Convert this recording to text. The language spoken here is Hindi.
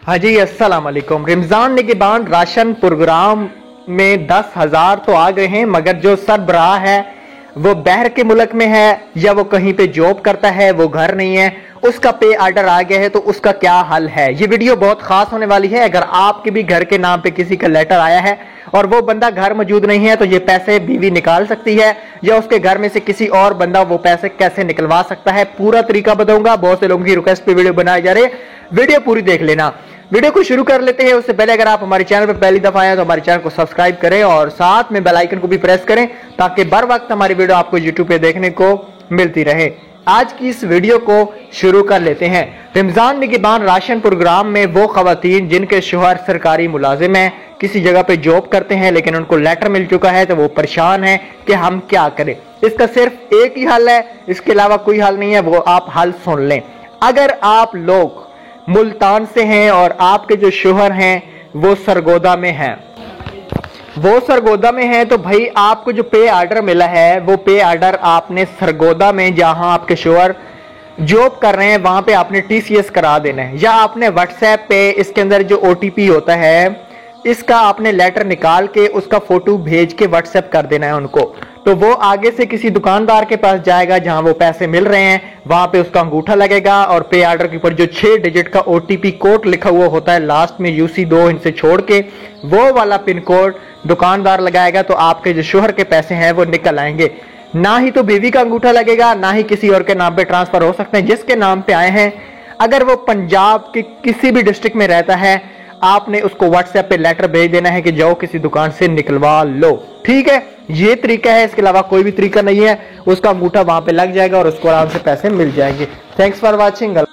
हाँ जी, अस्सलाम वालेकुम। रमजान निगहबान राशन प्रोग्राम में 10,000 तो आ गए हैं, मगर जो सरबराह है वो बाहर के मुल्क में है या वो कहीं पे जॉब करता है, वो घर नहीं है, उसका पे ऑर्डर आ गया है, तो उसका क्या हल है। ये वीडियो बहुत खास होने वाली है। अगर आपके भी घर के नाम पे किसी का लेटर आया है और वो बंदा घर मौजूद नहीं है, तो ये पैसे बीवी निकाल सकती है या उसके घर में से किसी और बंदा वो पैसे कैसे निकलवा सकता है, पूरा तरीका बताऊंगा। बहुत से लोगों की रिक्वेस्ट पे वीडियो बनाए जा रहे हैं, वीडियो पूरी देख लेना। वीडियो को शुरू कर लेते हैं। उससे पहले अगर आप हमारे चैनल पर पहली दफा आए तो हमारे चैनल को सब्सक्राइब करें और साथ में बेल आइकन को भी प्रेस करें ताकि बर वक्त हमारी वीडियो आपको यूट्यूब पे देखने को मिलती रहे। आज की इस वीडियो को शुरू कर लेते हैं। रमजान निगहबान राशन प्रोग्राम में वो खवातीन जिनके शोहर सरकारी मुलाजिम हैं, किसी जगह पे जॉब करते हैं, लेकिन उनको लेटर मिल चुका है तो वो परेशान है कि हम क्या करें। इसका सिर्फ एक ही हल है, इसके अलावा कोई हल नहीं है। वो आप हल सुन लें। अगर आप लोग मुल्तान से हैं और आपके जो शोहर हैं वो सरगोदा में हैं, तो भाई आपको जो पे ऑर्डर मिला है वो पे ऑर्डर आपने सरगोदा में, जहां आपके शोहर जॉब कर रहे हैं, वहां पे आपने टीसीएस करा देना है, या आपने व्हाट्सएप पे इसके अंदर जो ओटीपी होता है इसका आपने लेटर निकाल के उसका फोटो भेज के व्हाट्सएप कर देना है उनको। तो वो आगे से किसी दुकानदार के पास जाएगा जहां वो पैसे मिल रहे हैं, वहां पे उसका अंगूठा लगेगा और पे ऑर्डर के ऊपर जो 6 डिजिट का ओटीपी कोड लिखा हुआ होता है लास्ट में UC2 इनसे छोड़ के, वो वाला पिन कोड दुकानदार लगाएगा तो आपके जो शोहर के पैसे हैं वो निकल आएंगे। ना ही तो बीवी का अंगूठा लगेगा, ना ही किसी और के नाम पे ट्रांसफर हो सकते हैं। जिसके नाम पे आए हैं, अगर वो पंजाब के किसी भी डिस्ट्रिक्ट में रहता है, आपने उसको व्हाट्सएप पे लेटर भेज देना है कि जाओ किसी दुकान से निकलवा लो। ठीक है, ये तरीका है, इसके अलावा कोई भी तरीका नहीं है। उसका अंगूठा वहां पे लग जाएगा और उसको आराम से पैसे मिल जाएंगे। Thanks for watching.